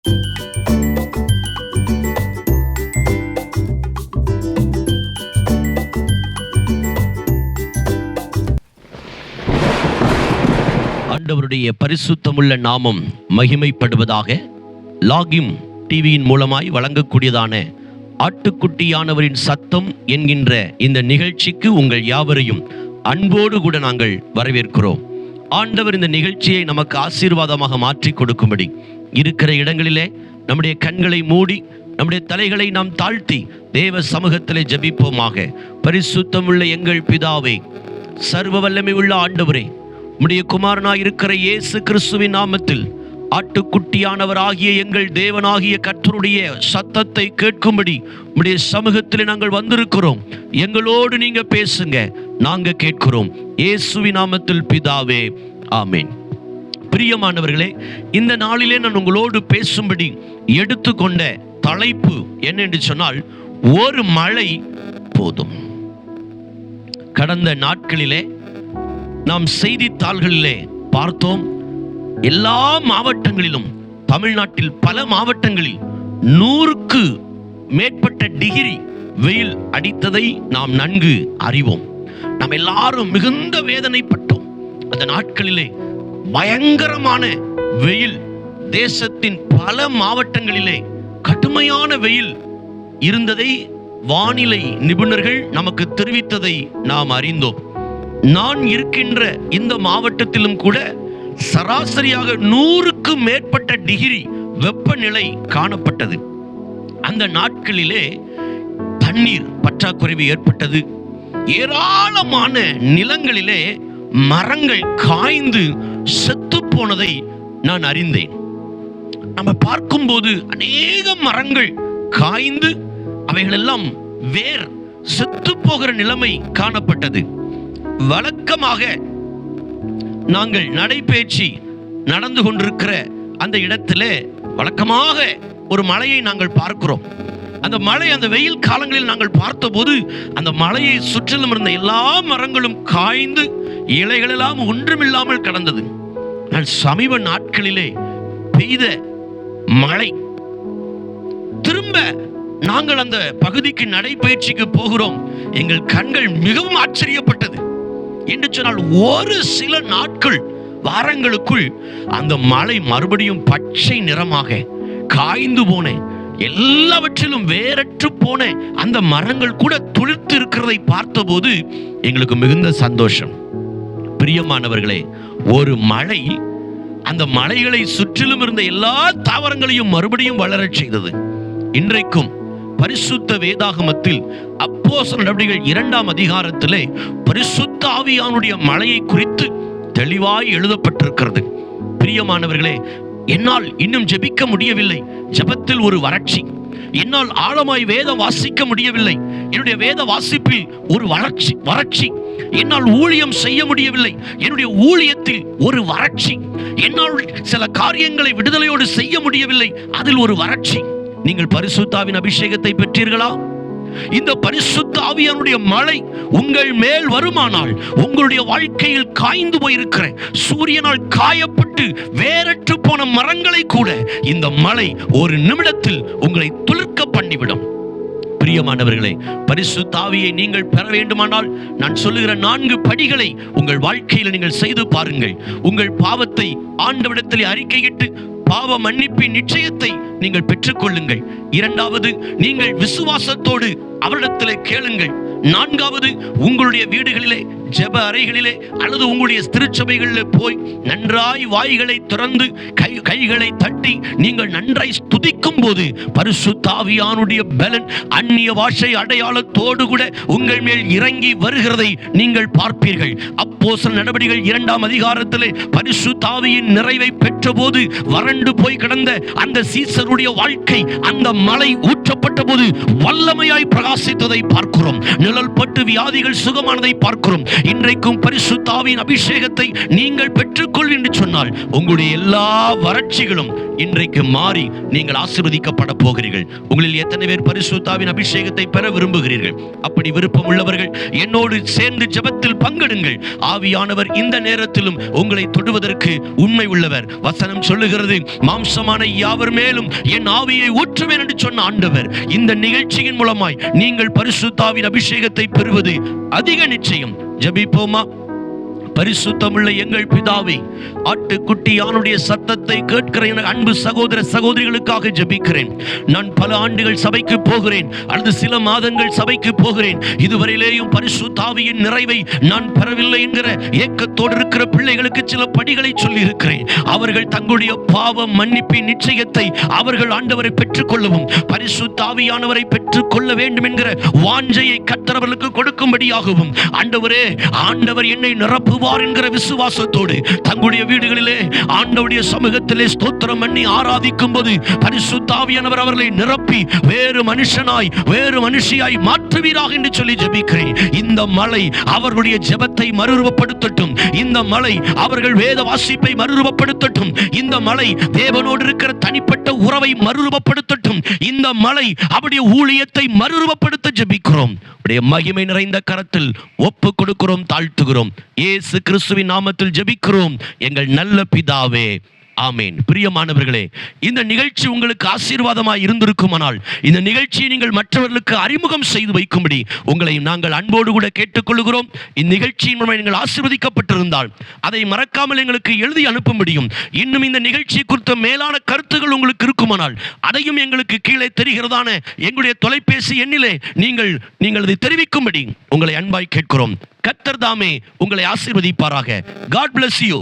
ஆண்டவருடைய பரிசுத்தமுள்ள நாமம் மகிமைப்படுவதாக. லாகிம் டிவியின் மூலமாய் வழங்கக்கூடியதான ஆட்டுக்குட்டியானவரின் சத்தம் என்கின்ற இந்த நிகழ்ச்சிக்கு உங்கள் யாவரையும் அன்போடு கூட நாங்கள் வரவேற்கிறோம். ஆண்டவர் இந்த நிகழ்ச்சியை நமக்கு ஆசீர்வாதமாக மாற்றி கொடுக்கும்படி இருக்கிற இடங்களிலே நம்முடைய கண்களை மூடி நம்முடைய தலைகளை நாம் தாழ்த்தி தேவ சமூகத்திலே ஜெபிப்போமாக. பரிசுத்தமுள்ள எங்கள் பிதாவே, சர்வ வல்லமை உள்ள ஆண்டவரே, உம்முடைய குமாரனாய் இருக்கிற இயேசு கிறிஸ்துவின் நாமத்தில் ஆட்டுக்குட்டியானவராகிய எங்கள் தேவனாகிய கர்த்தருடைய சத்தத்தை கேட்கும்படி உம்முடைய சமூகத்தில் நாங்கள் வந்திருக்கிறோம். எங்களோடு நீங்க பேசுங்க, நாங்க கேட்கிறோம். இயேசுவின் நாமத்தில் பிதாவே, ஆமென். பிரியமானவர்களே, இந்த நாளிலே நான் உங்களோடு பேசும்படி எடுத்துக்கொண்ட தலைப்பு என்ன என்று சொன்னால், ஒரு மழை போதும். கடந்த நாட்களிலே நாம் செய்தித்தாள்களிலே பார்த்தோம், எல்லா மாவட்டங்களிலும், தமிழ்நாட்டில் பல மாவட்டங்களில் 100க்கு மேற்பட்ட டிகிரி வெயில் அடித்ததை நாம் நன்கு அறிவோம். நாம் எல்லாரும் மிகுந்த வேதனைப்பட்டோம். அந்த நாட்களிலே பயங்கரமான வெயில், தேசத்தின் பல மாவட்டங்களிலே கடுமையான வெயில் இருந்ததை வானிலை நிபுணர்கள் நமக்கு தெரிவித்ததை நாம் அறிந்தோம். நான் இருக்கின்ற இந்த மாவட்டத்திலும் கூட சராசரியாக 100க்கு மேற்பட்ட டிகிரி வெப்பநிலை காணப்பட்டது. அந்த நாட்களிலே தண்ணீர் பற்றாக்குறை ஏற்பட்டது. ஏராளமான நிலங்களிலே மரங்கள் காய்ந்து செத்து போனதை நான் அறிந்தேன். நம்ம பார்க்கும்போது அநேக மரங்கள் காய்ந்து அவைகளெல்லாம் வேர் செத்து போகிற நிலைமை காணப்பட்டது. வழக்கமாக நாங்கள் நடைபயிற்சி நடந்து கொண்டிருக்கிற அந்த இடத்துல வழக்கமாக ஒரு மலையை நாங்கள் பார்க்கிறோம். அந்த மலை, அந்த வெயில் காலங்களில் நாங்கள் பார்த்தபோது அந்த மலையை சுற்றிலும் இருந்த எல்லா மரங்களும் காய்ந்து இலைகளெல்லாம் ஒன்றுமில்லாமல் கிடந்தது. சமீப நாட்களிலே பெய்த மழை, திரும்ப நாங்கள் அந்த பகுதிக்கு நடைபயிற்சிக்கு போகிறோம். எங்கள் கண்கள் மிகவும் ஆச்சரியப்பட்டது. என்று சொன்னால், ஒரு சில நாட்கள், வாரங்களுக்குள் அந்த மலை மறுபடியும் பச்சை நிறமாக காய்ந்து போன, எல்லாவற்றிலும் வேறற்று போன அந்த மரங்கள் கூட துளிர்த்து இருக்கிறதை பார்த்தபோது எங்களுக்கு மிகுந்த சந்தோஷம். பிரியமானவர்களே, ஒரு மழை அந்த மலைகளை சுற்றிலும் இருந்த எல்லா தாவரங்களையும் மறுபடியும் வளரச் செய்தது. இன்றைக்கும் பரிசுத்த வேதாகமத்தில் அப்போஸ்தலர் நடவடிக்கைகள் 2ஆம் அதிகாரத்திலே பரிசுத்த ஆவியானுடைய மழையை குறித்து தெளிவாய் எழுதப்பட்டிருக்கிறது. பிரியமானவர்களே, என்னால் இன்னும் ஜெபிக்க முடியவில்லை. ஜெபத்தில் ஒரு வறட்சி. என்னால் ஆழமாய் வேதம் வாசிக்க முடியவில்லை. என்னுடைய வேத வாசிப்பில் ஒரு வறட்சி. என்னால் ஊழியம் செய்ய முடியவில்லை. என்னுடைய ஊழியத்தில் ஒரு வறட்சி. என்னால் சில காரியங்களை விடுதலையோடு செய்ய முடியவில்லை. அதில் ஒரு வறட்சி. நீங்கள் பரிசுத்த ஆவியின் அபிஷேகத்தை பெற்றீர்களா? இந்த பரிசுத்த ஆவியானுடைய மழை உங்கள் மேல் வருமானால், உங்களுடைய வாழ்க்கையில் காய்ந்து போயிருக்கிற, சூரியனால் காயப்பட்டு வேறற்று போன மரங்களை கூட இந்த மழை ஒரு நிமிடத்தில் உங்களை துளிர்க்க பண்ணிவிடும். பிரியமானவர்களே, பரிசுத்த ஆவியை நீங்கள் பெற வேண்டுமானால் நான் சொல்லுகிற 4 படிகளை உங்கள் வாழ்க்கையில் நீங்கள் செய்து பாருங்கள். உங்கள் பாவத்தை ஆண்டவரிடத்தில் அறிக்கையிட்டு பாவ மன்னிப்பின் நிச்சயத்தை நீங்கள் பெற்றுக்கொள்ளுங்கள். 2வது, நீங்கள் விசுவாசத்தோடு அவரிடத்தில் கேளுங்கள். 4வது, உங்களுடைய வீடுகளிலே, ஜெப அறைகளிலே அல்லது உங்களுடைய திருச்சபைகளிலே போய் நன்றாய் வாய்களை திறந்து கைகளை தட்டி நீங்கள் நன்றாய் துதிக்கும் போது பரிசுத்த ஆவியானுடைய பலன் அந்நிய பாஷை அடையாளத்தோடு கூட உங்கள் மேல் இறங்கி வருகிறதை நீங்கள் பார்ப்பீர்கள். அப்போஸ்தலர் நடவடிக்கைகள் 2ஆம் அதிகாரத்திலே பரிசுத்த ஆவியின் நிறைவை பெற்ற போது வறண்டு போய் கிடந்த அந்த சீசருடைய வாழ்க்கை அந்த மழை ஊற்றப்பட்ட போது வல்லமையாய் பிரகாசித்ததை பார்க்கிறோம். நிழல் பட்டு வியாதிகள் சுகமானதை பார்க்கிறோம். இன்றைக்கும் பரிசுத்த ஆவியின் அபிஷேகத்தை நீங்கள் பெற்றுக்கொள் என்று சொன்னால் உங்களுடைய எல்லா வறட்சிகளும் இன்றைக்கு மாறி நீங்கள் ஆசீர்வதிக்கப்பட போகிறீர்கள். உங்களில் எத்தனை பேர் பரிசுத்த ஆவியின் அபிஷேகத்தை பெற விரும்புகிறீர்கள்? அப்படி விருப்பம் உள்ளவர்கள் என்னோடு சேர்ந்து ஜெபத்தில் பங்கெடுங்கள். ஆவியானவர் இந்த நேரத்திலும் உங்களை தொடுவதற்கு உண்மை உள்ளவர். வசனம் சொல்லுகிறது, மாம்சமான யாவர் மேலும் என் ஆவியை ஊற்றுவேன் என்று சொன்ன ஆண்டவர் இந்த நிகழ்ச்சியின் மூலமாய் நீங்கள் பரிசுத்த ஆவியின் அபிஷேகத்தை பெறுவது அதிக நிச்சயம். ஜெபிப்போமா? பரிசுத்தமுள்ள எங்கள் பிதாவே, ஆட்டுக்குட்டியானுடைய சத்தத்தை கேட்கிற என் அன்பு சகோதர சகோதரிகளுக்காக ஜெபிக்கிறேன். நான் பல ஆண்டுகள் சபைக்கு போகிறேன், அல்லது சில மாதங்கள் சபைக்கு போகிறேன். இதுவரையிலேயும் பரிசுத்த ஆவியின் நிறைவை நான் பெறவில்லை என்கிற ஏக்கத்தோடு இருக்கிற பிள்ளைகளுக்கு சில படிகளை சொல்லி இருக்கிறேன். அவர்கள் தங்களுடைய பாவ மன்னிப்பின் நிச்சயத்தை அவர்கள் ஆண்டவரை பெற்றுக் கொள்ளவும், பரிசுத்த ஆவியானவரை பெற்றுக் கொள்ள வேண்டும் என்கிற வாஞ்சையை கர்த்தர் அவர்களுக்கு கொடுக்கும்படியாகவும், ஆண்டவரே, ஆண்டவர் என்னை நிரப்பு என்கிற விசுவாசத்தோடு தங்களுடைய வீடுகளிலே ஆண்டவருடைய சமூகத்திலே ஸ்தோத்திரம் பண்ணி ஆராதிக்கும் போது பரிசுத்த ஆவியானவர் அவர்களை நிரப்பி வேறு மனுஷனாய் வேறு மனுஷியாய் மாற்றுவீராக என்று சொல்லி ஜெபிக்கிறேன். இந்த மழை அவர்களுடைய ஜெபத்தை மறுரூபப்படுத்தட்டும். இந்த மழை அவர்கள் வேத வாசிப்பை மறுரூபப்படுத்தட்டும். இந்த மழை தேவனோடு இருக்கிற தனிப்பட்ட உறவை மறுரூபப்படுத்தட்டும். இந்த மழை அவருடைய ஊழியத்தை மறுரூபப்படுத்த ஜெபிக்கிறோம். மகிமை நிறைந்த கரத்தில் ஒப்பு கொடுக்கிறோம், தாழ்த்துகிறோம். இயேசு கிறிஸ்துவின் நாமத்தில் ஜெபிக்கிறோம் எங்கள் நல்ல பிதாவே, ஆமேன். பிரியமானவர்களே, இந்த நிகழ்ச்சி உங்களுக்கு ஆசீர்வாதமாய் இருந்திருக்குமானால் இந்த நிகழ்ச்சியை நீங்கள் மற்றவர்களுக்கு அறிமுகம் செய்து வைக்கும்படி உங்களை நாங்கள் அன்போடு கூட கேட்டுக்கொள்கிறோம். இந்நிகழ்ச்சியின் மூலம் நீங்கள் ஆசீர்வதிக்கப்பட்டிருந்தால் அதை மறக்காமல் எங்களுக்கு எழுதி அனுப்பும்படியும், இன்னும் இந்த நிகழ்ச்சி குறித்த மேலான கருத்துகள் உங்களுக்கு இருக்குமானால் அதையும் எங்களுக்கு கீழே தெரிகிறதான எங்களுடைய தொலைபேசி எண்ணிலே நீங்கள் அதை தெரிவிக்கும்படி உங்களை அன்பாய் கேட்கிறோம். கர்த்தர் தாமே உங்களை ஆசீர்வதிப்பாராக. God bless you.